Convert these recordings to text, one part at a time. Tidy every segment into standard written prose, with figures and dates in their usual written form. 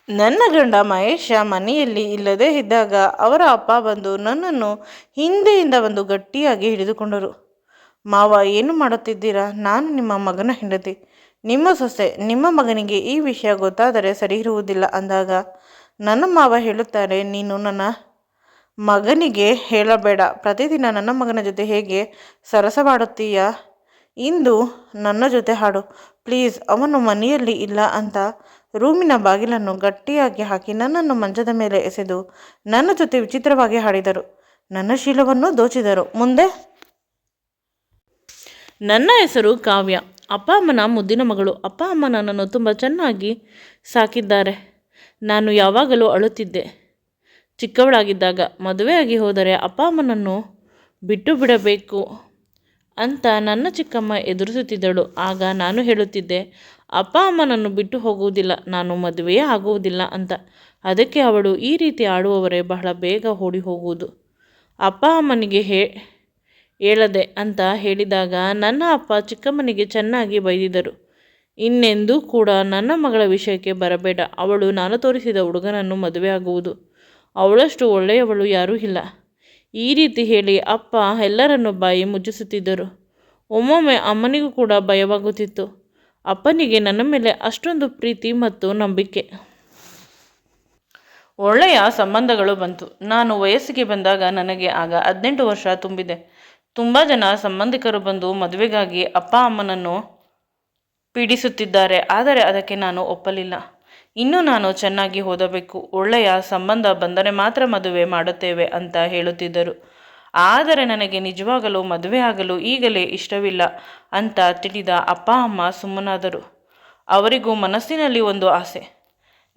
ನನ್ನ ಗಂಡ ಮಹೇಶ ಮನೆಯಲ್ಲಿ ಇಲ್ಲದೇ ಇದ್ದಾಗ ಅವರ ಅಪ್ಪ ಬಂದು ನನ್ನನ್ನು ಹಿಂದೆಯಿಂದ ಒಂದು ಗಟ್ಟಿಯಾಗಿ ಹಿಡಿದುಕೊಂಡರು. ಮಾವ, ಏನು ಮಾಡುತ್ತಿದ್ದೀರಾ? ನಾನು ನಿಮ್ಮ ಮಗನ ಹೆಂಡತಿ, ನಿಮ್ಮ ಸೊಸೆ. ನಿಮ್ಮ ಮಗನಿಗೆ ಈ ವಿಷಯ ಗೊತ್ತಾದರೆ ಸರಿ ಇರುವುದಿಲ್ಲ ಅಂದಾಗ ನನ್ನ ಮಾವ ಹೇಳುತ್ತಾರೆ, ನೀನು ನನ್ನ ಮಗನಿಗೆ ಹೇಳಬೇಡ. ಪ್ರತಿದಿನ ನನ್ನ ಮಗನ ಜೊತೆ ಹೇಗೆ ಸರಸವಾಡುತ್ತೀಯಾ? ಇಂದು ನನ್ನ ಜೊತೆ ಹಾಡು ಪ್ಲೀಸ್. ಅವನು ಮನೆಯಲ್ಲಿ ಇಲ್ಲ ಅಂತ ರೂಮಿನ ಬಾಗಿಲನ್ನು ಗಟ್ಟಿಯಾಗಿ ಹಾಕಿ ನನ್ನನ್ನು ಮಂಚದ ಮೇಲೆ ಎಸೆದು ನನ್ನ ಜೊತೆ ವಿಚಿತ್ರವಾಗಿ ಹಾಡಿದರು. ನನ್ನ ಶೀಲವನ್ನು ದೋಚಿದರು. ಮುಂದೆ ನನ್ನ ಹೆಸರು ಕಾವ್ಯ. ಅಪ್ಪ ಅಮ್ಮನ ಮುದ್ದಿನ ಮಗಳು. ಅಪ್ಪ ಅಮ್ಮ ನನ್ನನ್ನು ತುಂಬ ಚೆನ್ನಾಗಿ ಸಾಕಿದ್ದಾರೆ. ನಾನು ಯಾವಾಗಲೂ ಅಳುತ್ತಿದ್ದೆ ಚಿಕ್ಕವಳಾಗಿದ್ದಾಗ. ಮದುವೆಯಾಗಿ ಹೋದರೆ ಅಪ್ಪ ಅಮ್ಮನನ್ನು ಬಿಟ್ಟು ಬಿಡಬೇಕು ಅಂತ ನನ್ನ ಚಿಕ್ಕಮ್ಮ ಎದುರಿಸುತ್ತಿದ್ದಳು. ಆಗ ನಾನು ಹೇಳುತ್ತಿದ್ದೆ, ಅಪ್ಪ ಅಮ್ಮನನ್ನು ಬಿಟ್ಟು ಹೋಗುವುದಿಲ್ಲ, ನಾನು ಮದುವೆಯೇ ಆಗುವುದಿಲ್ಲ ಅಂತ. ಅದಕ್ಕೆ ಅವಳು, ಈ ರೀತಿ ಆಡುವವರೇ ಬಹಳ ಬೇಗ ಓಡಿ ಹೋಗುವುದು, ಅಪ್ಪ ಅಮ್ಮನಿಗೆ ಹೇಳದೆ ಅಂತ ಹೇಳಿದಾಗ ನನ್ನ ಅಪ್ಪ ಚಿಕ್ಕಮ್ಮನಿಗೆ ಚೆನ್ನಾಗಿ ಬೈದಿದ್ದರು. ಇನ್ನೆಂದೂ ಕೂಡ ನನ್ನ ಮಗಳ ವಿಷಯಕ್ಕೆ ಬರಬೇಡ. ಅವಳು ನಾನು ತೋರಿಸಿದ ಹುಡುಗನನ್ನು ಮದುವೆ ಆಗುವುದು. ಅವಳಷ್ಟು ಒಳ್ಳೆಯವಳು ಯಾರೂ ಇಲ್ಲ. ಈ ರೀತಿ ಹೇಳಿ ಅಪ್ಪ ಎಲ್ಲರನ್ನು ಬಾಯಿ ಮುಚ್ಚಿಸುತ್ತಿದ್ದರು. ಒಮ್ಮೊಮ್ಮೆ ಅಮ್ಮನಿಗೂ ಕೂಡ ಭಯವಾಗುತ್ತಿತ್ತು. ಅಪ್ಪನಿಗೆ ನನ್ನ ಮೇಲೆ ಅಷ್ಟೊಂದು ಪ್ರೀತಿ ಮತ್ತು ನಂಬಿಕೆ. ಒಳ್ಳೆಯ ಸಂಬಂಧಗಳು ಬಂತು. ನಾನು ವಯಸ್ಸಿಗೆ ಬಂದಾಗ ನನಗೆ ಆಗ 18 ವರ್ಷ ತುಂಬಿದೆ. ತುಂಬ ಜನ ಸಂಬಂಧಿಕರು ಬಂದು ಮದುವೆಗಾಗಿ ಅಪ್ಪ ಅಮ್ಮನನ್ನು ಪೀಡಿಸುತ್ತಿದ್ದಾರೆ. ಆದರೆ ಅದಕ್ಕೆ ನಾನು ಒಪ್ಪಲಿಲ್ಲ. ಇನ್ನು ನಾನು ಚೆನ್ನಾಗಿ ಓದಬೇಕು, ಒಳ್ಳೆಯ ಸಂಬಂಧ ಬಂದರೆ ಮಾತ್ರ ಮದುವೆ ಮಾಡುತ್ತೇವೆ ಅಂತ ಹೇಳುತ್ತಿದ್ದರು. ಆದರೆ ನನಗೆ ನಿಜವಾಗಲೂ ಮದುವೆ ಆಗಲು ಈಗಲೇ ಇಷ್ಟವಿಲ್ಲ ಅಂತ ತಿಳಿದ ಅಪ್ಪ ಅಮ್ಮ ಸುಮ್ಮನಾದರು. ಅವರಿಗೂ ಮನಸ್ಸಿನಲ್ಲಿ ಒಂದು ಆಸೆ,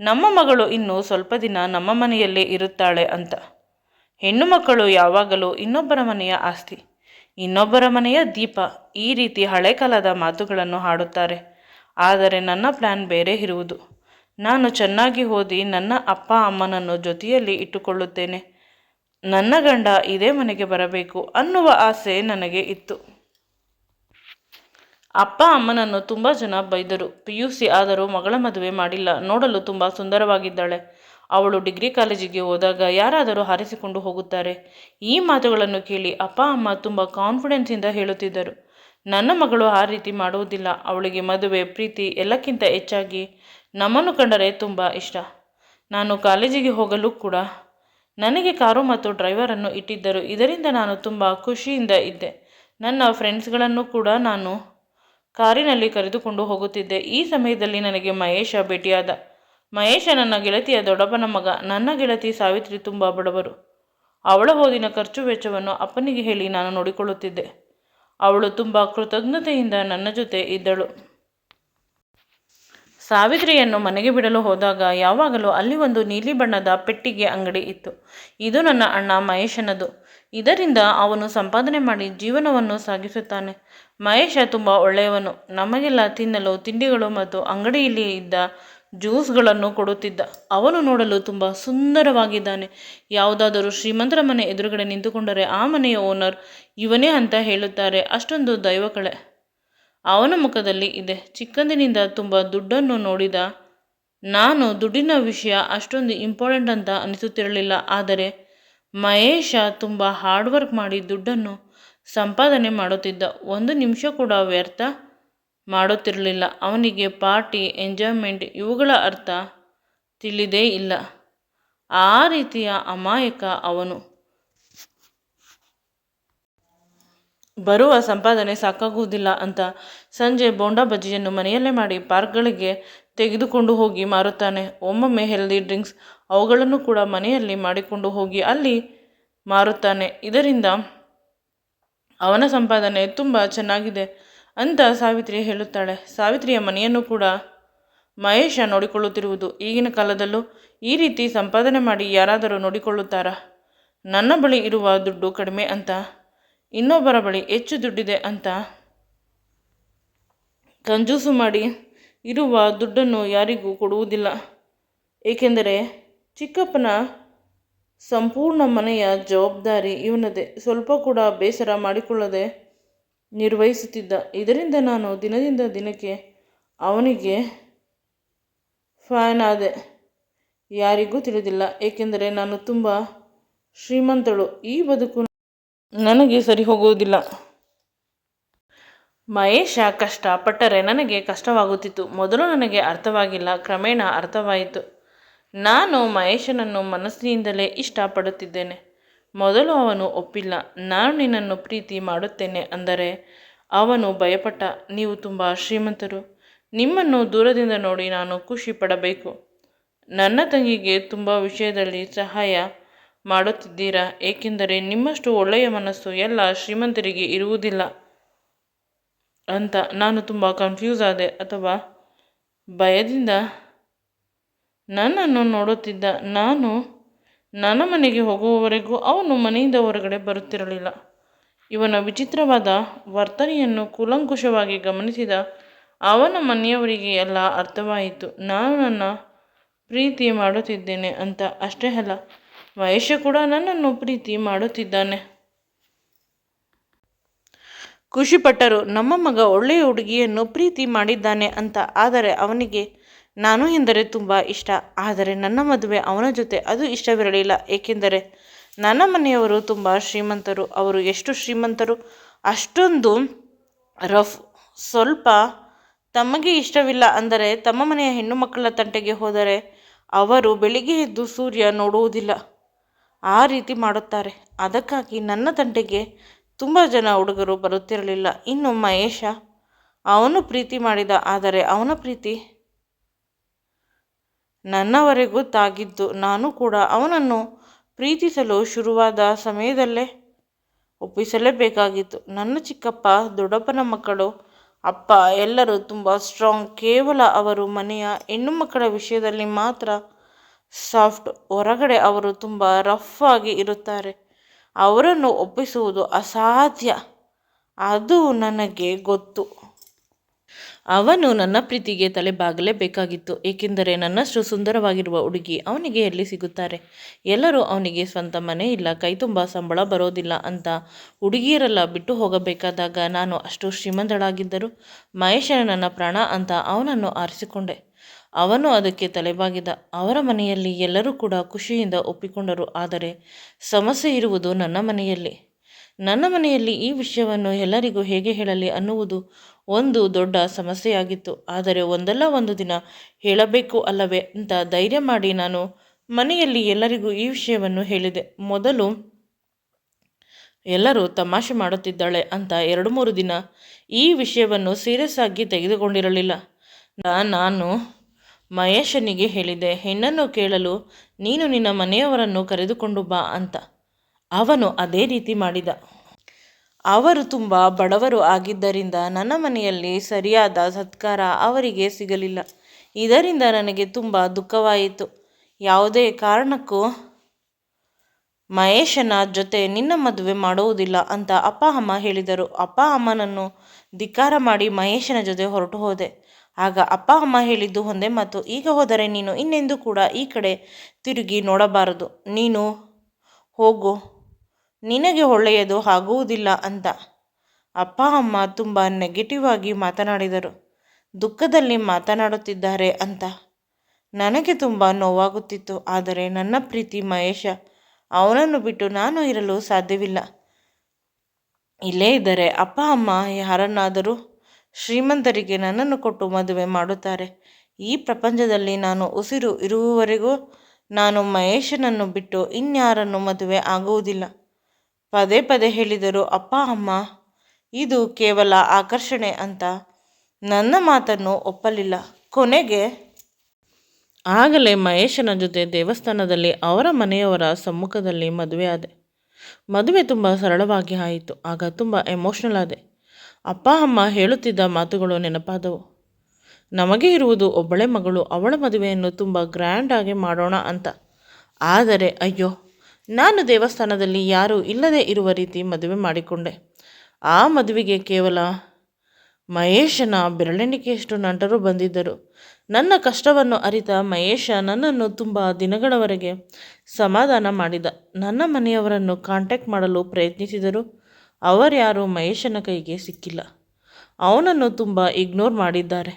ನಮ್ಮ ಮಗಳು ಇನ್ನೂ ಸ್ವಲ್ಪ ದಿನ ನಮ್ಮ ಮನೆಯಲ್ಲೇ ಇರುತ್ತಾಳೆ ಅಂತ. ಹೆಣ್ಣು ಮಕ್ಕಳು ಯಾವಾಗಲೂ ಇನ್ನೊಬ್ಬರ ಮನೆಯ ಆಸ್ತಿ, ಇನ್ನೊಬ್ಬರ ಮನೆಯ ದೀಪ, ಈ ರೀತಿ ಹಳೆ ಕಾಲದ ಮಾತುಗಳನ್ನು ಹಾಡುತ್ತಾರೆ. ಆದರೆ ನನ್ನ ಪ್ಲ್ಯಾನ್ ಬೇರೆ ಇರುವುದು. ನಾನು ಚೆನ್ನಾಗಿ ಓದಿ ನನ್ನ ಅಪ್ಪ ಅಮ್ಮನನ್ನು ಜೊತೆಯಲ್ಲಿ ಇಟ್ಟುಕೊಳ್ಳುತ್ತೇನೆ. ನನ್ನ ಗಂಡ ಇದೇ ಮನೆಗೆ ಬರಬೇಕು ಅನ್ನುವ ಆಸೆ ನನಗೆ ಇತ್ತು. ಅಪ್ಪ ಅಮ್ಮನನ್ನು ತುಂಬ ಜನ ಬೈದರು. PUC ಆದರೂ ಮಗಳ ಮದುವೆ ಮಾಡಿಲ್ಲ. ನೋಡಲು ತುಂಬ ಸುಂದರವಾಗಿದ್ದಾಳೆ. ಅವಳು ಡಿಗ್ರಿ ಕಾಲೇಜಿಗೆ ಹೋದಾಗ ಯಾರಾದರೂ ಹಾರಿಸಿಕೊಂಡು ಹೋಗುತ್ತಾರೆ. ಈ ಮಾತುಗಳನ್ನು ಕೇಳಿ ಅಪ್ಪ ಅಮ್ಮ ತುಂಬ ಕಾನ್ಫಿಡೆನ್ಸಿಂದ ಹೇಳುತ್ತಿದ್ದರು. ನನ್ನ ಮಗಳು ಆ ರೀತಿ ಮಾಡುವುದಿಲ್ಲ. ಅವಳಿಗೆ ಮದುವೆ, ಪ್ರೀತಿ ಎಲ್ಲಕ್ಕಿಂತ ಹೆಚ್ಚಾಗಿ ನಮ್ಮನ್ನು ಕಂಡರೆ ತುಂಬ ಇಷ್ಟ. ನಾನು ಕಾಲೇಜಿಗೆ ಹೋಗಲು ಕೂಡ ನನಗೆ ಕಾರು ಮತ್ತು ಡ್ರೈವರನ್ನು ಇಟ್ಟಿದ್ದರು. ಇದರಿಂದ ನಾನು ತುಂಬ ಖುಷಿಯಿಂದ ಇದ್ದೆ. ನನ್ನ ಫ್ರೆಂಡ್ಸ್ಗಳನ್ನು ಕೂಡ ನಾನು ಕಾರಿನಲ್ಲಿ ಕರೆದುಕೊಂಡು ಹೋಗುತ್ತಿದ್ದೆ. ಈ ಸಮಯದಲ್ಲಿ ನನಗೆ ಮಹೇಶ ಭೇಟಿಯಾದ. ಮಹೇಶ ನನ್ನ ಗೆಳತಿಯ ದೊಡ್ಡಪ್ಪನ ಮಗ. ನನ್ನ ಗೆಳತಿ ಸಾವಿತ್ರಿ ತುಂಬ ಬಡವರು. ಅವಳ ಓದಿನ ಖರ್ಚು ವೆಚ್ಚವನ್ನು ಅಪ್ಪನಿಗೆ ಹೇಳಿ ನಾನು ನೋಡಿಕೊಳ್ಳುತ್ತಿದ್ದೆ. ಅವಳು ತುಂಬ ಕೃತಜ್ಞತೆಯಿಂದ ನನ್ನ ಜೊತೆ ಇದ್ದಳು. ಸಾವಿತ್ರಿಯನ್ನು ಮನೆಗೆ ಬಿಡಲು ಹೋದಾಗ ಯಾವಾಗಲೂ ಅಲ್ಲಿ ಒಂದು ನೀಲಿ ಬಣ್ಣದ ಪೆಟ್ಟಿಗೆ ಅಂಗಡಿ ಇತ್ತು. ಇದು ನನ್ನ ಅಣ್ಣ ಮಹೇಶನದು. ಇದರಿಂದ ಅವನು ಸಂಪಾದನೆ ಮಾಡಿ ಜೀವನವನ್ನು ಸಾಗಿಸುತ್ತಾನೆ. ಮಹೇಶ ತುಂಬ ಒಳ್ಳೆಯವನು. ನಮಗೆಲ್ಲ ತಿನ್ನಲು ತಿಂಡಿಗಳು ಮತ್ತು ಅಂಗಡಿಯಲ್ಲಿ ಇದ್ದ ಜ್ಯೂಸ್ಗಳನ್ನು ಕೊಡುತ್ತಿದ್ದ. ಅವನು ನೋಡಲು ತುಂಬ ಸುಂದರವಾಗಿದ್ದಾನೆ. ಯಾವುದಾದರೂ ಶ್ರೀಮಂತರ ಮನೆ ಎದುರುಗಡೆ ನಿಂತುಕೊಂಡರೆ ಆ ಮನೆಯ ಓನರ್ ಇವನೇ ಅಂತ ಹೇಳುತ್ತಾರೆ. ಅಷ್ಟೊಂದು ದೈವಕಳೆ ಅವನ ಮುಖದಲ್ಲಿ ಇದೆ. ಚಿಕ್ಕಂದಿನಿಂದ ತುಂಬ ದುಡ್ಡನ್ನು ನೋಡಿದ ನಾನು ದುಡ್ಡಿನ ವಿಷಯ ಅಷ್ಟೊಂದು ಇಂಪಾರ್ಟೆಂಟ್ ಅಂತ ಅನಿಸುತ್ತಿರಲಿಲ್ಲ. ಆದರೆ ಮಹೇಶ ತುಂಬ ಹಾರ್ಡ್ ವರ್ಕ್ ಮಾಡಿ ದುಡ್ಡನ್ನು ಸಂಪಾದನೆ ಮಾಡುತ್ತಿದ್ದ. ಒಂದು ನಿಮಿಷ ಕೂಡ ವ್ಯರ್ಥ ಮಾಡುತ್ತಿರಲಿಲ್ಲ. ಅವನಿಗೆ ಪಾರ್ಟಿ, ಎಂಜಾಯ್ಮೆಂಟ್ ಇವುಗಳ ಅರ್ಥ ತಿಳಿದೇ ಇಲ್ಲ. ಆ ರೀತಿಯ ಅಮಾಯಕ ಅವನು. ಬರುವ ಸಂಪಾದನೆ ಸಾಕಾಗುವುದಿಲ್ಲ ಅಂತ ಸಂಜೆ ಬೋಂಡಾ ಬಜ್ಜಿಯನ್ನು ಮನೆಯಲ್ಲೇ ಮಾಡಿ ಪಾರ್ಕ್ಗಳಿಗೆ ತೆಗೆದುಕೊಂಡು ಹೋಗಿ ಮಾರುತ್ತಾನೆ. ಒಮ್ಮೊಮ್ಮೆ ಹೆಲ್ದಿ ಡ್ರಿಂಕ್ಸ್ ಅವುಗಳನ್ನು ಕೂಡ ಮನೆಯಲ್ಲಿ ಮಾಡಿಕೊಂಡು ಹೋಗಿ ಅಲ್ಲಿ ಮಾರುತ್ತಾನೆ. ಇದರಿಂದ ಅವನ ಸಂಪಾದನೆ ತುಂಬ ಚೆನ್ನಾಗಿದೆ ಅಂತ ಸಾವಿತ್ರಿ ಹೇಳುತ್ತಾಳೆ. ಸಾವಿತ್ರಿಯ ಮನೆಯನ್ನು ಕೂಡ ಮಹೇಶ ನೋಡಿಕೊಳ್ಳುತ್ತಿರುವುದು. ಈಗಿನ ಕಾಲದಲ್ಲೂ ಈ ರೀತಿ ಸಂಪಾದನೆ ಮಾಡಿ ಯಾರಾದರೂ ನೋಡಿಕೊಳ್ಳುತ್ತಾರಾ? ನನ್ನ ಬಳಿ ಇರುವ ದುಡ್ಡು ಕಡಿಮೆ ಅಂತ ಇನ್ನೊಬ್ಬರ ಬಳಿ ಹೆಚ್ಚು ದುಡ್ಡಿದೆ ಅಂತ ಕಂಜೂಸು ಮಾಡಿ ಇರುವ ದುಡ್ಡನ್ನು ಯಾರಿಗೂ ಕೊಡುವುದಿಲ್ಲ. ಏಕೆಂದರೆ ಚಿಕ್ಕಪ್ಪನ ಸಂಪೂರ್ಣ ಮನೆಯ ಜವಾಬ್ದಾರಿ ಇವನದೇ. ಸ್ವಲ್ಪ ಕೂಡ ಬೇಸರ ಮಾಡಿಕೊಳ್ಳದೆ ನಿರ್ವಹಿಸುತ್ತಿದ್ದ. ಇದರಿಂದ ನಾನು ದಿನದಿಂದ ದಿನಕ್ಕೆ ಅವನಿಗೆ ಫ್ಯಾನ್ ಆದೆ. ಯಾರಿಗೂ ತಿಳಿದಿಲ್ಲ, ಏಕೆಂದರೆ ನಾನು ತುಂಬ ಶ್ರೀಮಂತಳು. ಈ ಬದುಕು ನನಗೆ ಸರಿ ಹೋಗುವುದಿಲ್ಲ. ಮಹೇಶ ಕಷ್ಟಪಟ್ಟರೆ ನನಗೆ ಕಷ್ಟವಾಗುತ್ತಿತ್ತು. ಮೊದಲು ನನಗೆ ಅರ್ಥವಾಗಿಲ್ಲ, ಕ್ರಮೇಣ ಅರ್ಥವಾಯಿತು. ನಾನು ಮಹೇಶನನ್ನು ಮನಸ್ಸಿನಿಂದಲೇ ಇಷ್ಟಪಡುತ್ತಿದ್ದೇನೆ. ಮೊದಲು ಅವನು ಒಪ್ಪಿಲ್ಲ. ನಾನು ನಿನ್ನನ್ನು ಪ್ರೀತಿ ಮಾಡುತ್ತೇನೆ ಅಂದರೆ ಅವನು ಭಯಪಟ್ಟ. ನೀವು ತುಂಬ ಶ್ರೀಮಂತರು, ನಿಮ್ಮನ್ನು ದೂರದಿಂದ ನೋಡಿ ನಾನು ಖುಷಿ ಪಡಬೇಕು. ನನ್ನ ತಂಗಿಗೆ ತುಂಬ ವಿಷಯದಲ್ಲಿ ಸಹಾಯ ಮಾಡುತ್ತಿದ್ದೀರಾ, ಏಕೆಂದರೆ ನಿಮ್ಮಷ್ಟು ಒಳ್ಳೆಯ ಮನಸ್ಸು ಎಲ್ಲ ಶ್ರೀಮಂತರಿಗೆ ಇರುವುದಿಲ್ಲ ಅಂತ ನಾನು ತುಂಬ ಕನ್ಫ್ಯೂಸ್ ಆದೆ. ಅಥವಾ ಭಯದಿಂದ ನನ್ನನ್ನು ನೋಡುತ್ತಿದ್ದ. ನಾನು ನನ್ನ ಮನೆಗೆ ಹೋಗುವವರೆಗೂ ಅವನು ಮನೆಯಿಂದ ಹೊರಗಡೆ ಬರುತ್ತಿರಲಿಲ್ಲ. ಇವನ ವಿಚಿತ್ರವಾದ ವರ್ತನೆಯನ್ನು ಕೂಲಂಕುಷವಾಗಿ ಗಮನಿಸಿದ ಅವನ ಮನೆಯವರಿಗೆ ಎಲ್ಲ ಅರ್ಥವಾಯಿತು. ನಾನು ನನ್ನ ಪ್ರೀತಿ ಮಾಡುತ್ತಿದ್ದೇನೆ ಅಂತ. ಅಷ್ಟೇ ಅಲ್ಲ, ಮಹೇಶ ಕೂಡ ನನ್ನನ್ನು ಪ್ರೀತಿ ಮಾಡುತ್ತಿದ್ದಾನೆ. ಖುಷಿಪಟ್ಟರು. ನಮ್ಮ ಮಗ ಒಳ್ಳೆಯ ಹುಡುಗಿಯನ್ನು ಪ್ರೀತಿ ಮಾಡಿದ್ದಾನೆ ಅಂತ. ಆದರೆ ಅವನಿಗೆ ನಾನು ಎಂದರೆ ತುಂಬ ಇಷ್ಟ. ಆದರೆ ನನ್ನ ಮದುವೆ ಅವನ ಜೊತೆ ಅದು ಇಷ್ಟವಿರಲಿಲ್ಲ, ಏಕೆಂದರೆ ನನ್ನ ಮನೆಯವರು ತುಂಬ ಶ್ರೀಮಂತರು. ಅವರು ಎಷ್ಟು ಶ್ರೀಮಂತರು, ಅಷ್ಟೊಂದು ರಫ್. ಸ್ವಲ್ಪ ತಮಗೆ ಇಷ್ಟವಿಲ್ಲ ಅಂದರೆ ತಮ್ಮ ಮನೆಯ ಹೆಣ್ಣು ಮಕ್ಕಳ ತಂಟೆಗೆ ಹೋದರೆ ಅವರು ಬೆಳಿಗ್ಗೆ ಎದ್ದು ಸೂರ್ಯ ನೋಡುವುದಿಲ್ಲ, ಆ ರೀತಿ ಮಾಡುತ್ತಾರೆ. ಅದಕ್ಕಾಗಿ ನನ್ನ ತಂಟೆಗೆ ತುಂಬ ಜನ ಹುಡುಗರು ಬರುತ್ತಿರಲಿಲ್ಲ. ಇನ್ನು ಮಹೇಶ, ಅವನು ಪ್ರೀತಿ ಮಾಡಿದ. ಆದರೆ ಅವನ ಪ್ರೀತಿ ನನ್ನವರೆಗೂ ತಾಗಿದ್ದು. ನಾನು ಕೂಡ ಅವನನ್ನು ಪ್ರೀತಿಸಲು ಶುರುವಾದ ಸಮಯದಲ್ಲೇ ಒಪ್ಪಿಸಲೇಬೇಕಾಗಿತ್ತು. ನನ್ನ ಚಿಕ್ಕಪ್ಪ, ದೊಡ್ಡಪ್ಪನ ಮಕ್ಕಳು, ಅಪ್ಪ ಎಲ್ಲರೂ ತುಂಬ ಸ್ಟ್ರಾಂಗ್. ಕೇವಲ ಅವರು ಮನೆಯ ಹೆಣ್ಣು ಮಕ್ಕಳ ವಿಷಯದಲ್ಲಿ ಮಾತ್ರ ಸಾಫ್ಟ್. ಹೊರಗಡೆ ಅವರು ತುಂಬ ರಫ್ ಆಗಿ ಇರುತ್ತಾರೆ. ಅವರನ್ನು ಒಪ್ಪಿಸುವುದು ಅಸಾಧ್ಯ, ಅದು ನನಗೆ ಗೊತ್ತು. ಅವನು ನನ್ನ ಪ್ರೀತಿಗೆ ತಲೆ ಬಾಗಲೇಬೇಕಾಗಿತ್ತು, ಏಕೆಂದರೆ ನನ್ನಷ್ಟು ಸುಂದರವಾಗಿರುವ ಹುಡುಗಿ ಅವನಿಗೆ ಎಲ್ಲಿ ಸಿಗುತ್ತಾರೆ. ಎಲ್ಲರೂ ಅವನಿಗೆ ಸ್ವಂತ ಮನೆ ಇಲ್ಲ, ಕೈ ತುಂಬ ಸಂಬಳ ಬರೋದಿಲ್ಲ ಅಂತ ಹುಡುಗಿಯರೆಲ್ಲ ಬಿಟ್ಟು ಹೋಗಬೇಕಾದಾಗ ನಾನು ಅಷ್ಟು ಶ್ರೀಮಂತಳಾಗಿದ್ದರೂ ಮಹೇಶನ ನನ್ನ ಪ್ರಾಣ ಅಂತ ಅವನನ್ನು ಆರಿಸಿಕೊಂಡೆ. ಅವನು ಅದಕ್ಕೆ ತಲೆಬಾಗಿದ. ಅವರ ಮನೆಯಲ್ಲಿ ಎಲ್ಲರೂ ಕೂಡ ಖುಷಿಯಿಂದ ಒಪ್ಪಿಕೊಂಡರು. ಆದರೆ ಸಮಸ್ಯೆ ಇರುವುದು ನನ್ನ ಮನೆಯಲ್ಲಿ. ನನ್ನ ಮನೆಯಲ್ಲಿ ಈ ವಿಷಯವನ್ನು ಎಲ್ಲರಿಗೂ ಹೇಗೆ ಹೇಳಲಿ ಅನ್ನುವುದು ಒಂದು ದೊಡ್ಡ ಸಮಸ್ಯೆಯಾಗಿತ್ತು. ಆದರೆ ಒಂದಲ್ಲ ಒಂದು ದಿನ ಹೇಳಬೇಕು ಅಲ್ಲವೇ ಅಂತ ಧೈರ್ಯ ಮಾಡಿ ನಾನು ಮನೆಯಲ್ಲಿ ಎಲ್ಲರಿಗೂ ಈ ವಿಷಯವನ್ನು ಹೇಳಿದೆ. ಮೊದಲು ಎಲ್ಲರೂ ತಮಾಷೆ ಮಾಡುತ್ತಿದ್ದಾಳೆ ಅಂತ 2-3 ದಿನ ಈ ವಿಷಯವನ್ನು ಸೀರಿಯಸ್ ಆಗಿ ತೆಗೆದುಕೊಂಡಿರಲಿಲ್ಲ. ನಾನು ಮಹೇಶನಿಗೆ ಹೇಳಿದೆ, ಹೆಣ್ಣನ್ನು ಕೇಳಲು ನೀನು ನಿನ್ನ ಮನೆಯವರನ್ನು ಕರೆದುಕೊಂಡು ಬಾ ಅಂತ. ಅವನು ಅದೇ ರೀತಿ ಮಾಡಿದ. ಅವರು ತುಂಬ ಬಡವರು ಆಗಿದ್ದರಿಂದ ನನ್ನ ಮನೆಯಲ್ಲಿ ಸರಿಯಾದ ಸತ್ಕಾರ ಅವರಿಗೆ ಸಿಗಲಿಲ್ಲ. ಇದರಿಂದ ನನಗೆ ತುಂಬ ದುಃಖವಾಯಿತು. ಯಾವುದೇ ಕಾರಣಕ್ಕೂ ಮಹೇಶನ ಜೊತೆ ನಿನ್ನ ಮದುವೆ ಮಾಡುವುದಿಲ್ಲ ಅಂತ ಅಪ್ಪ ಅಮ್ಮ ಹೇಳಿದರು. ಅಪ್ಪ ಅಮ್ಮನನ್ನು ಧಿಕ್ಕಾರ ಮಾಡಿ ಮಹೇಶನ ಜೊತೆ ಹೊರಟು ಹೋದೆ. ಆಗ ಅಪ್ಪ ಅಮ್ಮ ಹೇಳಿದ್ದು ಒಂದೇ ಮಾತು, ಈಗ ಹೋದರೆ ನೀನು ಇನ್ನೆಂದೂ ಕೂಡ ಈ ಕಡೆ ತಿರುಗಿ ನೋಡಬಾರದು, ನೀನು ಹೋಗು, ನಿನಗೆ ಒಳ್ಳೆಯದು ಆಗುವುದಿಲ್ಲ ಅಂತ. ಅಪ್ಪ ಅಮ್ಮ ತುಂಬ ನೆಗೆಟಿವ್ ಆಗಿ ಮಾತನಾಡಿದರು. ದುಃಖದಲ್ಲಿ ಮಾತನಾಡುತ್ತಿದ್ದಾರೆ ಅಂತ ನನಗೆ ತುಂಬ ನೋವಾಗುತ್ತಿತ್ತು. ಆದರೆ ನನ್ನ ಪ್ರೀತಿ ಮಹೇಶ, ಅವನನ್ನು ಬಿಟ್ಟು ನಾನು ಇರಲು ಸಾಧ್ಯವಿಲ್ಲ. ಇಲ್ಲೇ ಇದ್ದರೆ ಅಪ್ಪ ಅಮ್ಮ ಯಾರನ್ನಾದರೂ ಶ್ರೀಮಂತರಿಗೆ ನನ್ನನ್ನು ಕೊಟ್ಟು ಮದುವೆ ಮಾಡುತ್ತಾರೆ. ಈ ಪ್ರಪಂಚದಲ್ಲಿ ನಾನು ಉಸಿರು ಇರುವವರೆಗೂ ನಾನು ಮಹೇಶನನ್ನು ಬಿಟ್ಟು ಇನ್ಯಾರನ್ನು ಮದುವೆ ಆಗುವುದಿಲ್ಲ. ಪದೇ ಪದೇ ಹೇಳಿದರು ಅಪ್ಪ ಅಮ್ಮ. ಇದು ಕೇವಲ ಆಕರ್ಷಣೆ ಅಂತ ನನ್ನ ಮಾತನ್ನು ಒಪ್ಪಲಿಲ್ಲ. ಕೊನೆಗೆ ಆಗಲೇ ಮಹೇಶನ ಜೊತೆ ದೇವಸ್ಥಾನದಲ್ಲಿ ಅವರ ಮನೆಯವರ ಸಮ್ಮುಖದಲ್ಲಿ ಮದುವೆ ಆದೆ. ಮದುವೆ ತುಂಬ ಸರಳವಾಗಿ ಆಯಿತು. ಆಗ ತುಂಬ ಎಮೋಷ್ನಲ್ ಆದೆ. ಅಪ್ಪ ಅಮ್ಮ ಹೇಳುತ್ತಿದ್ದ ಮಾತುಗಳು ನೆನಪಾದವು. ನಮಗೆ ಇರುವುದು ಒಬ್ಬಳೇ ಮಗಳು, ಅವಳ ಮದುವೆಯನ್ನು ತುಂಬ ಗ್ರ್ಯಾಂಡಾಗಿ ಮಾಡೋಣ ಅಂತ. ಆದರೆ ಅಯ್ಯೋ, ನಾನು ದೇವಸ್ಥಾನದಲ್ಲಿ ಯಾರೂ ಇಲ್ಲದೆ ಇರುವ ರೀತಿ ಮದುವೆ ಮಾಡಿಕೊಂಡೆ. ಆ ಮದುವೆಗೆ ಕೇವಲ ಮಹೇಶನ ಬೆರಳೆಣಿಕೆಯಷ್ಟು ನಂಟರು ಬಂದಿದ್ದರು. ನನ್ನ ಕಷ್ಟವನ್ನು ಅರಿತ ಮಹೇಶ ನನ್ನನ್ನು ತುಂಬ ದಿನಗಳವರೆಗೆ ಸಮಾಧಾನ ಮಾಡಿದ. ನನ್ನ ಮನೆಯವರನ್ನು ಕಾಂಟ್ಯಾಕ್ಟ್ ಮಾಡಲು ಪ್ರಯತ್ನಿಸಿದರು. ಅವರ್ಯಾರೂ ಮಹೇಶನ ಕೈಗೆ ಸಿಕ್ಕಿಲ್ಲ. ಅವನನ್ನು ತುಂಬ ಇಗ್ನೋರ್ ಮಾಡಿದ್ದಾರೆ.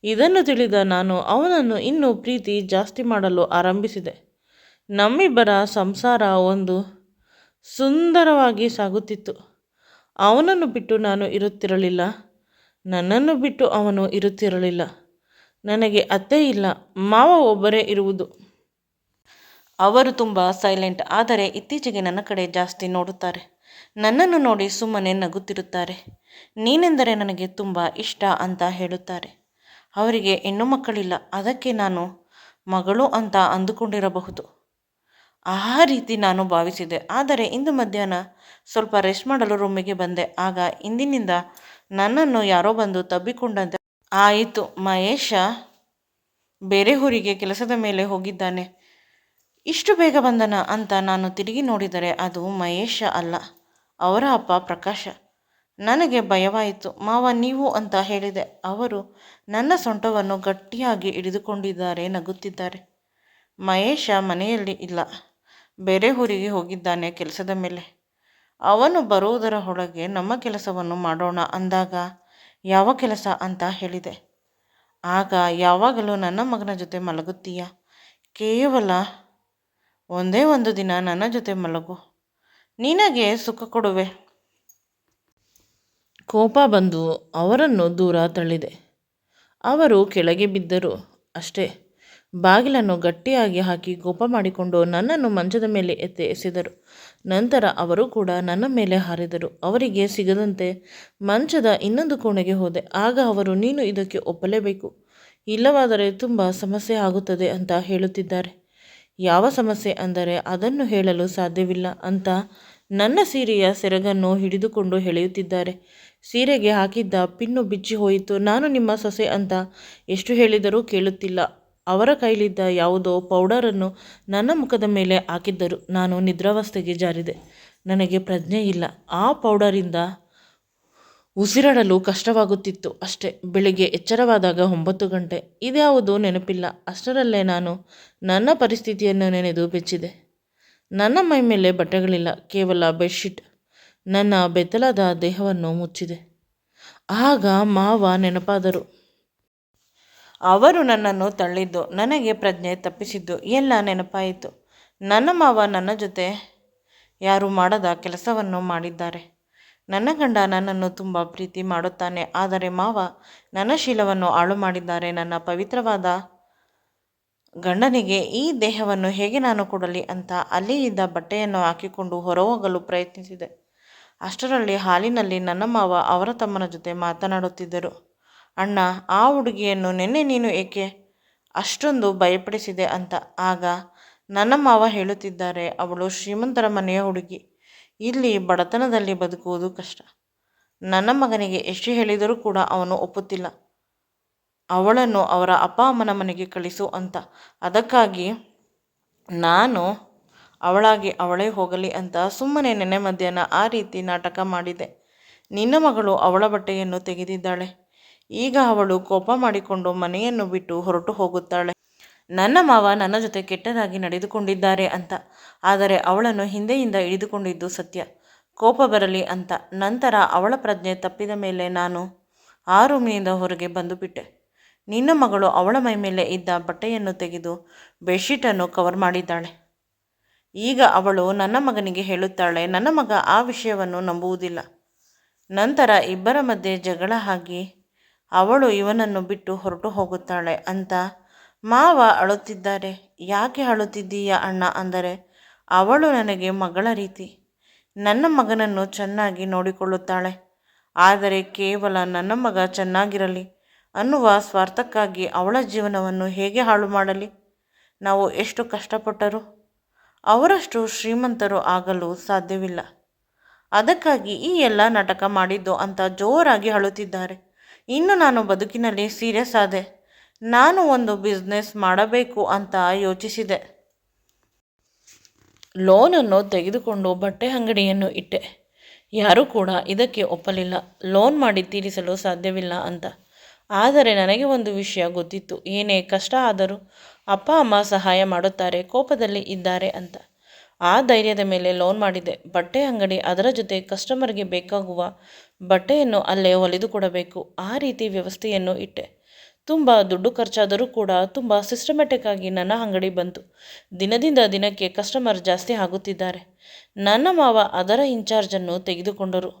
ಇದನ್ನು ತಿಳಿದ ನಾನು ಅವನನ್ನು ಇನ್ನೂ ಪ್ರೀತಿ ಜಾಸ್ತಿ ಮಾಡಲು ಆರಂಭಿಸಿದೆ. ನಮ್ಮಿಬ್ಬರ ಸಂಸಾರ ಒಂದು ಸುಂದರವಾಗಿ ಸಾಗುತ್ತಿತ್ತು. ಅವನನ್ನು ಬಿಟ್ಟು ನಾನು ಇರುತ್ತಿರಲಿಲ್ಲ, ನನ್ನನ್ನು ಬಿಟ್ಟು ಅವನು ಇರುತ್ತಿರಲಿಲ್ಲ. ನನಗೆ ಅತ್ತೆ ಇಲ್ಲ, ಮಾವ ಒಬ್ಬರೇ ಇರುವುದು. ಅವರು ತುಂಬ ಸೈಲೆಂಟ್, ಆದರೆ ಇತ್ತೀಚೆಗೆ ನನ್ನ ಕಡೆ ಜಾಸ್ತಿ ನೋಡುತ್ತಾರೆ. ನನ್ನನ್ನು ನೋಡಿ ಸುಮ್ಮನೆ ನಗುತ್ತಿರುತ್ತಾರೆ. ನೀನೆಂದರೆ ನನಗೆ ತುಂಬ ಇಷ್ಟ ಅಂತ ಹೇಳುತ್ತಾರೆ. ಅವರಿಗೆ ಹೆಣ್ಣು ಮಕ್ಕಳಿಲ್ಲ, ಅದಕ್ಕೆ ನಾನು ಮಗಳು ಅಂತ ಅಂದುಕೊಂಡಿರಬಹುದು. ಆ ರೀತಿ ನಾನು ಭಾವಿಸಿದೆ. ಆದರೆ ಇಂದು ಮಧ್ಯಾಹ್ನ ಸ್ವಲ್ಪ ರೆಸ್ಟ್ ಮಾಡಲು ರೂಮಿಗೆ ಬಂದೆ. ಆಗ ಇಂದಿನಿಂದ ನನ್ನನ್ನು ಯಾರೋ ಬಂದು ತಬ್ಬಿಕೊಂಡಂತೆ ಆಯಿತು. ಮಹೇಶ ಬೇರೆ ಊರಿಗೆ ಕೆಲಸದ ಮೇಲೆ ಹೋಗಿದ್ದಾನೆ. ಇಷ್ಟು ಬೇಗ ಬಂದನ ಅಂತ ನಾನು ತಿರುಗಿ ನೋಡಿದರೆ ಅದು ಮಹೇಶ ಅಲ್ಲ, ಅವರ ಅಪ್ಪ ಪ್ರಕಾಶ. ನನಗೆ ಭಯವಾಯಿತು. ಮಾವ ನೀವು ಅಂತ ಹೇಳಿದೆ. ಅವರು ನನ್ನ ಸೊಂಟವನ್ನು ಗಟ್ಟಿಯಾಗಿ ಹಿಡಿದುಕೊಂಡಿದ್ದಾರೆ, ನಗುತ್ತಿದ್ದಾರೆ. ಮಹೇಶ ಮನೆಯಲ್ಲಿ ಇಲ್ಲ, ಬೇರೆ ಊರಿಗೆ ಹೋಗಿದ್ದಾನೆ ಕೆಲಸದ ಮೇಲೆ. ಅವನು ಬರುವುದರ ಒಳಗೆ ನಮ್ಮ ಕೆಲಸವನ್ನು ಮಾಡೋಣ ಅಂದಾಗ ಯಾವ ಕೆಲಸ ಅಂತ ಹೇಳಿದೆ. ಆಗ ಯಾವಾಗಲೂ ನನ್ನ ಮಗನ ಜೊತೆ ಮಲಗುತ್ತೀಯ, ಕೇವಲ ಒಂದೇ ಒಂದು ದಿನ ನನ್ನ ಜೊತೆ ಮಲಗು, ನಿನಗೆ ಸುಖ ಕೊಡುವೆ. ಕೋಪ ಬಂದು ಅವರನ್ನು ದೂರ ತಳ್ಳಿದೆ. ಅವರು ಕೆಳಗೆ ಬಿದ್ದರು ಅಷ್ಟೇ. ಬಾಗಿಲನ್ನು ಗಟ್ಟಿಯಾಗಿ ಹಾಕಿ ಕೋಪ ಮಾಡಿಕೊಂಡು ನನ್ನನ್ನು ಮಂಚದ ಮೇಲೆ ಎಸೆದರು. ನಂತರ ಅವರು ಕೂಡ ನನ್ನ ಮೇಲೆ ಹಾರಿದರು. ಅವರಿಗೆ ಸಿಗದಂತೆ ಮಂಚದ ಇನ್ನೊಂದು ಕೋಣೆಗೆ ಹೋದೆ. ಆಗ ಅವರು ನೀನು ಇದಕ್ಕೆ ಒಪ್ಪಲೇಬೇಕು, ಇಲ್ಲವಾದರೆ ತುಂಬ ಸಮಸ್ಯೆ ಆಗುತ್ತದೆ ಅಂತ ಹೇಳುತ್ತಿದ್ದಾರೆ. ಯಾವ ಸಮಸ್ಯೆ ಅಂದರೆ ಅದನ್ನು ಹೇಳಲು ಸಾಧ್ಯವಿಲ್ಲ ಅಂತ ನನ್ನ ಸೀರೆಯ ಸೆರಗನ್ನು ಹಿಡಿದುಕೊಂಡು ಎಳೆಯುತ್ತಿದ್ದಾರೆ. ಸೀರೆಗೆ ಹಾಕಿದ್ದ ಪಿನ್ನು ಬಿಚ್ಚಿ ಹೋಯಿತು. ನಾನು ನಿಮ್ಮ ಸೊಸೆ ಅಂತ ಎಷ್ಟು ಹೇಳಿದರೂ ಕೇಳುತ್ತಿಲ್ಲ. ಅವರ ಕೈಲಿದ್ದ ಯಾವುದೋ ಪೌಡರನ್ನು ನನ್ನ ಮುಖದ ಮೇಲೆ ಹಾಕಿದ್ದರು. ನಾನು ನಿದ್ರಾವಸ್ಥೆಗೆ ಜಾರಿದೆ. ನನಗೆ ಪ್ರಜ್ಞೆ ಇಲ್ಲ. ಆ ಪೌಡರಿಂದ ಉಸಿರಾಡಲು ಕಷ್ಟವಾಗುತ್ತಿತ್ತು ಅಷ್ಟೇ. ಬೆಳಿಗ್ಗೆ ಎಚ್ಚರವಾದಾಗ 9 ಗಂಟೆ. ಇದ್ಯಾವುದೂ ನೆನಪಿಲ್ಲ. ಅಷ್ಟರಲ್ಲೇ ನಾನು ನನ್ನ ಪರಿಸ್ಥಿತಿಯನ್ನು ನೆನೆದು ಬೆಚ್ಚಿದೆ. ನನ್ನ ಮೈ ಮೇಲೆ ಬಟ್ಟೆಗಳಿಲ್ಲ, ಕೇವಲ ಬೆಡ್ಶೀಟ್ ನನ್ನ ಬೆತ್ತಲಾದ ದೇಹವನ್ನು ಮುಚ್ಚಿದೆ. ಆಗ ಮಾವ ನೆನಪಾದರು. ಅವರು ನನ್ನನ್ನು ತಳ್ಳಿದ್ದು, ನನಗೆ ಪ್ರಜ್ಞೆ ತಪ್ಪಿಸಿದ್ದು ಎಲ್ಲ ನೆನಪಾಯಿತು. ನನ್ನ ಮಾವ ನನ್ನ ಜೊತೆ ಯಾರು ಮಾಡದ ಕೆಲಸವನ್ನು ಮಾಡಿದ್ದಾರೆ. ನನ್ನ ಗಂಡ ನನ್ನನ್ನು ತುಂಬ ಪ್ರೀತಿ ಮಾಡುತ್ತಾನೆ, ಆದರೆ ಮಾವ ನನ್ನ ಶೀಲವನ್ನು ಹಾಳು ಮಾಡಿದ್ದಾರೆ. ನನ್ನ ಪವಿತ್ರವಾದ ಗಂಡನಿಗೆ ಈ ದೇಹವನ್ನು ಹೇಗೆ ನಾನು ಕೊಡಲಿ ಅಂತ ಅಲ್ಲಿ ಇದ್ದ ಬಟ್ಟೆಯನ್ನು ಹಾಕಿಕೊಂಡು ಹೊರಹೋಗಲು ಪ್ರಯತ್ನಿಸಿದೆ. ಅಷ್ಟರಲ್ಲಿ ಹಾಲಿನಲ್ಲಿ ನನ್ನ ಮಾವ ಅವರ ತಮ್ಮನ ಜೊತೆ ಮಾತನಾಡುತ್ತಿದ್ದರು. ಅಣ್ಣ, ಆ ಹುಡುಗಿಯನ್ನು ನಿನ್ನೆ ನೀನು ಏಕೆ ಅಷ್ಟೊಂದು ಭಯಪಡಿಸಿದೆ ಅಂತ. ಆಗ ನನ್ನ ಮಾವ ಹೇಳುತ್ತಿದ್ದಾರೆ, ಅವಳು ಶ್ರೀಮಂತರ ಮನೆಯ ಹುಡುಗಿ, ಇಲ್ಲಿ ಬಡತನದಲ್ಲಿ ಬದುಕುವುದು ಕಷ್ಟ. ನನ್ನ ಮಗನಿಗೆ ಎಷ್ಟು ಹೇಳಿದರೂ ಕೂಡ ಅವನು ಒಪ್ಪುತ್ತಿಲ್ಲ. ಅವಳನ್ನು ಅವರ ಅಪ್ಪ ಅಮ್ಮನ ಮನೆಗೆ ಕಳಿಸು ಅಂತ. ಅದಕ್ಕಾಗಿ ನಾನು ಅವಳಾಗಿ ಅವಳೇ ಹೋಗಲಿ ಅಂತ ಸುಮ್ಮನೆ ನೆನ್ನೆ ಮಧ್ಯಾಹ್ನ ಆ ರೀತಿ ನಾಟಕ ಮಾಡಿದೆ. ನಿನ್ನ ಮಗಳು ಅವಳ ಬಟ್ಟೆಯನ್ನು ತೆಗೆದಿದ್ದಾಳೆ. ಈಗ ಅವಳು ಕೋಪ ಮಾಡಿಕೊಂಡು ಮನೆಯನ್ನು ಬಿಟ್ಟು ಹೊರಟು ಹೋಗುತ್ತಾಳೆ. ನನ್ನ ಮಾವ ನನ್ನ ಜೊತೆ ಕೆಟ್ಟದಾಗಿ ನಡೆದುಕೊಂಡಿದ್ದಾರೆ ಅಂತ. ಆದರೆ ಅವಳನ್ನು ಹಿಂದೆಯಿಂದ ಹಿಡಿದುಕೊಂಡಿದ್ದು ಸತ್ಯ, ಕೋಪ ಬರಲಿ ಅಂತ. ನಂತರ ಅವಳ ಪ್ರಜ್ಞೆ ತಪ್ಪಿದ ಮೇಲೆ ನಾನು ಆ ರೂಮಿನಿಂದ ಹೊರಗೆ ಬಂದು ಬಿಟ್ಟೆ. ನಿನ್ನ ಮಗಳು ಅವಳ ಮೈ ಮೇಲೆ ಇದ್ದ ಬಟ್ಟೆಯನ್ನು ತೆಗೆದು ಬೆಡ್ಶೀಟನ್ನು ಕವರ್ ಮಾಡಿದ್ದಾಳೆ. ಈಗ ಅವಳು ನನ್ನ ಮಗನಿಗೆ ಹೇಳುತ್ತಾಳೆ. ನನ್ನ ಮಗ ಆ ವಿಷಯವನ್ನು ನಂಬುವುದಿಲ್ಲ. ನಂತರ ಇಬ್ಬರ ಮಧ್ಯೆ ಜಗಳ ಆಗಿ ಅವಳು ಇವನನ್ನು ಬಿಟ್ಟು ಹೊರಟು ಹೋಗುತ್ತಾಳೆ ಅಂತ ಮಾವ ಅಳುತ್ತಿದ್ದಾರೆ. ಯಾಕೆ ಅಳುತ್ತಿದ್ದೀಯಾ ಅಣ್ಣ ಅಂದರೆ, ಅವಳು ನನಗೆ ಮಗಳ ರೀತಿ. ನನ್ನ ಮಗನನ್ನು ಚೆನ್ನಾಗಿ ನೋಡಿಕೊಳ್ಳುತ್ತಾಳೆ. ಆದರೆ ಕೇವಲ ನನ್ನ ಮಗ ಚೆನ್ನಾಗಿರಲಿ ಅನ್ನುವ ಸ್ವಾರ್ಥಕ್ಕಾಗಿ ಅವಳ ಜೀವನವನ್ನು ಹೇಗೆ ಹಾಳು ಮಾಡಲಿ? ನಾವು ಎಷ್ಟು ಕಷ್ಟಪಟ್ಟರೂ ಅವರಷ್ಟು ಶ್ರೀಮಂತರು ಆಗಲು ಸಾಧ್ಯವಿಲ್ಲ. ಅದಕ್ಕಾಗಿ ಈ ಎಲ್ಲ ನಾಟಕ ಮಾಡಿದ್ದು ಅಂತ ಜೋರಾಗಿ ಅಳುತ್ತಿದ್ದಾರೆ. ಇನ್ನು ನಾನು ಬದುಕಿನಲ್ಲಿ ಸೀರಿಯಸ್ ಆದೆ. ನಾನು ಒಂದು ಬಿಸ್ನೆಸ್ ಮಾಡಬೇಕು ಅಂತ ಯೋಚಿಸಿದೆ. ಲೋನನ್ನು ತೆಗೆದುಕೊಂಡು ಬಟ್ಟೆ ಅಂಗಡಿಯನ್ನು ಇಟ್ಟೆ. ಯಾರೂ ಕೂಡ ಇದಕ್ಕೆ ಒಪ್ಪಲಿಲ್ಲ. ಲೋನ್ ಮಾಡಿ ತೀರಿಸಲು ಸಾಧ್ಯವಿಲ್ಲ ಅಂತ. ಆದರೆ ನನಗೆ ಒಂದು ವಿಷಯ ಗೊತ್ತಿತ್ತು, ಏನೇ ಕಷ್ಟ ಆದರೂ ಅಪ್ಪ ಅಮ್ಮ ಸಹಾಯ ಮಾಡುತ್ತಾರೆ, ಕೋಪದಲ್ಲಿ ಇದ್ದಾರೆ ಅಂತ. ಆ ಧೈರ್ಯದ ಮೇಲೆ ಲೋನ್ ಮಾಡಿದೆ. ಬಟ್ಟೆ ಅಂಗಡಿ, ಅದರ ಜೊತೆ ಕಸ್ಟಮರ್ಗೆ ಬೇಕಾಗುವ ಬಟ್ಟೆಯನ್ನು ಅಲ್ಲೇ ಹೊಲಿದು ಕೊಡಬೇಕು, ಆ ರೀತಿ ವ್ಯವಸ್ಥೆಯನ್ನು ಇಟ್ಟೆ. ತುಂಬ ದುಡ್ಡು ಖರ್ಚಾದರೂ ಕೂಡ ತುಂಬ ಸಿಸ್ಟಮೆಟಿಕ್ ಆಗಿ ನನ್ನ ಅಂಗಡಿ ಬಂತು. ದಿನದಿಂದ ದಿನಕ್ಕೆ ಕಸ್ಟಮರ್ ಜಾಸ್ತಿ ಆಗುತ್ತಿದ್ದಾರೆ. ನನ್ನ ಮಾವ ಅದರ ಇನ್ಚಾರ್ಜನ್ನು ತೆಗೆದುಕೊಂಡರು.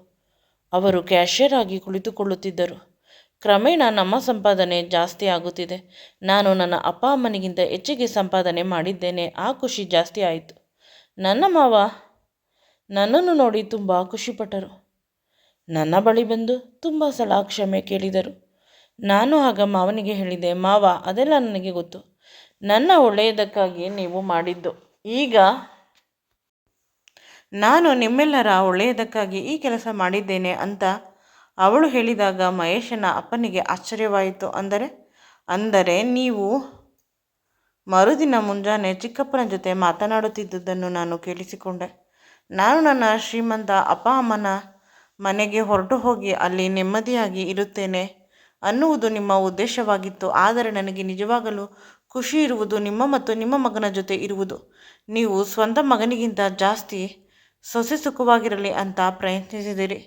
ಅವರು ಕ್ಯಾಷಿಯರ್ ಆಗಿ ಕುಳಿತುಕೊಳ್ಳುತ್ತಿದ್ದರು. ಕ್ರಮೇಣ ನಮ್ಮ ಸಂಪಾದನೆ ಜಾಸ್ತಿ ಆಗುತ್ತಿದೆ. ನಾನು ನನ್ನ ಅಪ್ಪ ಅಮ್ಮನಿಗಿಂತ ಹೆಚ್ಚಿಗೆ ಸಂಪಾದನೆ ಮಾಡಿದ್ದೇನೆ. ಆ ಖುಷಿ ಜಾಸ್ತಿ ಆಯಿತು. ನನ್ನ ಮಾವ ನನ್ನನ್ನು ನೋಡಿ ತುಂಬ ಖುಷಿಪಟ್ಟರು. ನನ್ನ ಬಳಿ ಬಂದು ತುಂಬ ಸಲ ಕ್ಷಮೆ ಕೇಳಿದರು. ನಾನು ಆಗ ಮಾವನಿಗೆ ಹೇಳಿದೆ, ಮಾವ, ಅದೆಲ್ಲ ನನಗೆ ಗೊತ್ತು. ನನ್ನ ಒಳ್ಳೆಯದಕ್ಕಾಗಿ ನೀವು ಮಾಡಿದ್ದು. ಈಗ ನಾನು ನಿಮ್ಮೆಲ್ಲರ ಒಳ್ಳೆಯದಕ್ಕಾಗಿ ಈ ಕೆಲಸ ಮಾಡಿದ್ದೇನೆ ಅಂತ ಅವಳು ಹೇಳಿದಾಗ ಮಹೇಶನ ಅಪ್ಪನಿಗೆ ಆಶ್ಚರ್ಯವಾಯಿತು. ಅಂದರೆ ನೀವು ಮರುದಿನ ಮುಂಜಾನೆ ಚಿಕ್ಕಪ್ಪನ ಜೊತೆ ಮಾತನಾಡುತ್ತಿದ್ದುದನ್ನು ನಾನು ಕೇಳಿಸಿಕೊಂಡೆ. ನಾನು ನನ್ನ ಶ್ರೀಮಂತ ಅಪ್ಪ ಅಮ್ಮನ ಮನೆಗೆ ಹೊರಟು ಹೋಗಿ ಅಲ್ಲಿ ನೆಮ್ಮದಿಯಾಗಿ ಇರುತ್ತೇನೆ ಅನ್ನುವುದು ನಿಮ್ಮ ಉದ್ದೇಶವಾಗಿತ್ತು. ಆದರೆ ನನಗೆ ನಿಜವಾಗಲೂ ಖುಷಿ ಇರುವುದು ನಿಮ್ಮ ಮತ್ತು ನಿಮ್ಮ ಮಗನ ಜೊತೆ ಇರುವುದು. ನೀವು ಸ್ವಂತ ಮಗನಿಗಿಂತ ಜಾಸ್ತಿ ಸೊಸೆ ಸುಖವಾಗಿರಲಿ ಅಂತ ಪ್ರಯತ್ನಿಸಿದಿರಿ.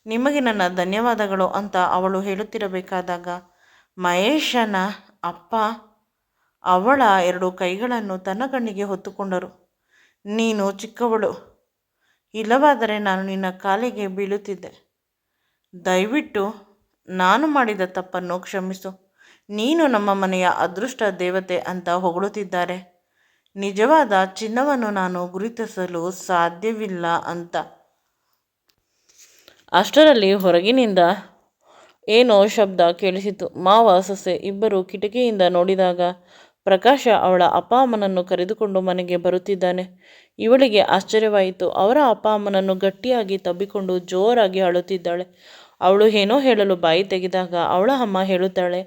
ನಿಮಗೆ ನನ್ನ ಧನ್ಯವಾದಗಳು ಅಂತ ಅವಳು ಹೇಳುತ್ತಿರಬೇಕಾದಾಗ ಮಹೇಶನ ಅಪ್ಪ ಅವಳ 2 ಕೈಗಳನ್ನು ತನ್ನ ಕಣ್ಣಿಗೆ ಹೊತ್ತುಕೊಂಡರು. ನೀನು ಚಿಕ್ಕವಳು, ಇಲ್ಲವಾದರೆ ನಾನು ನಿನ್ನ ಕಾಲಿಗೆ ಬೀಳುತ್ತಿದ್ದೆ. ದಯವಿಟ್ಟು ನಾನು ಮಾಡಿದ ತಪ್ಪನ್ನು ಕ್ಷಮಿಸು. ನೀನು ನಮ್ಮ ಮನೆಯ ಅದೃಷ್ಟ ದೇವತೆ ಅಂತ ಹೊಗಳುತ್ತಿದ್ದಾರೆ. ನಿಜವಾದ ಚಿನ್ನವನ್ನು ನಾನು ಗುರುತಿಸಲು ಸಾಧ್ಯವಿಲ್ಲ ಅಂತ. ಅಷ್ಟರಲ್ಲಿ ಹೊರಗಿನಿಂದ ಏನೋ ಶಬ್ದ ಕೇಳಿಸಿತು. ಮಾವ ಸೊಸೆ ಇಬ್ಬರು ಕಿಟಕಿಯಿಂದ ನೋಡಿದಾಗ ಪ್ರಕಾಶ ಅವಳ ಅಪ್ಪ ಅಮ್ಮನನ್ನು ಕರೆದುಕೊಂಡು ಮನೆಗೆ ಬರುತ್ತಿದ್ದಾನೆ. ಇವಳಿಗೆ ಆಶ್ಚರ್ಯವಾಯಿತು. ಅವರ ಅಪ್ಪ ಅಮ್ಮನನ್ನು ಗಟ್ಟಿಯಾಗಿ ತಬ್ಬಿಕೊಂಡು ಜೋರಾಗಿ ಅಳುತ್ತಿದ್ದಾಳೆ. ಅವಳು ಏನೋ ಹೇಳಲು ಬಾಯಿ ತೆಗೆದಾಗ ಅವಳ ಅಮ್ಮ ಹೇಳುತ್ತಾಳೆ,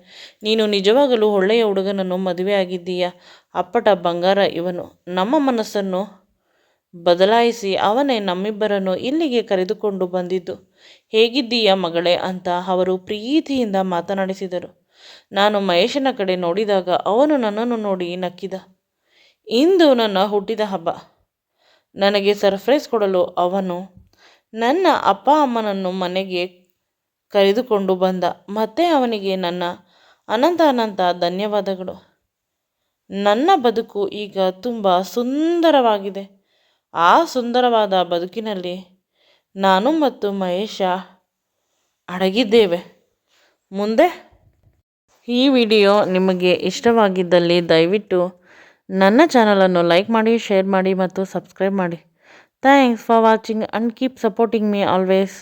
ನೀನು ನಿಜವಾಗಲೂ ಒಳ್ಳೆಯ ಹುಡುಗನನ್ನು ಮದುವೆಯಾಗಿದ್ದೀಯಾ. ಅಪ್ಪಟ ಬಂಗಾರ ಇವನು. ನಮ್ಮ ಮನಸ್ಸನ್ನು ಬದಲಾಯಿಸಿ ಅವನೇ ನಮ್ಮಿಬ್ಬರನ್ನು ಇಲ್ಲಿಗೆ ಕರೆದುಕೊಂಡು ಬಂದಿದ್ದು. ಹೇಗಿದ್ದೀಯಾ ಮಗಳೇ ಅಂತ ಅವರು ಪ್ರೀತಿಯಿಂದ ಮಾತನಾಡಿಸಿದರು. ನಾನು ಮಹೇಶನ ಕಡೆ ನೋಡಿದಾಗ ಅವನು ನನ್ನನ್ನು ನೋಡಿ ನಕ್ಕಿದ. ಇಂದು ನನ್ನ ಹುಟ್ಟಿದ ಹಬ್ಬ. ನನಗೆ ಸರ್ಪ್ರೈಸ್ ಕೊಡಲು ಅವನು ನನ್ನ ಅಪ್ಪ ಅಮ್ಮನನ್ನು ಮನೆಗೆ ಕರೆದುಕೊಂಡು ಬಂದ. ಮತ್ತೆ ಅವನಿಗೆ ನನ್ನ ಅನಂತ ಧನ್ಯವಾದಗಳು. ನನ್ನ ಬದುಕು ಈಗ ತುಂಬ ಸುಂದರವಾಗಿದೆ. ಆ ಸುಂದರವಾದ ಬದುಕಿನಲ್ಲಿ ನಾನು ಮತ್ತು ಮಹೇಶ ಅಡಗಿದ್ದೇವೆ. ಮುಂದೆ ಈ ವಿಡಿಯೋ ನಿಮಗೆ ಇಷ್ಟವಾಗಿದ್ದಲ್ಲಿ ದಯವಿಟ್ಟು ನನ್ನ ಚಾನಲನ್ನು ಲೈಕ್ ಮಾಡಿ, ಶೇರ್ ಮಾಡಿ ಮತ್ತು ಸಬ್ಸ್ಕ್ರೈಬ್ ಮಾಡಿ. Thanks for watching and keep supporting me always.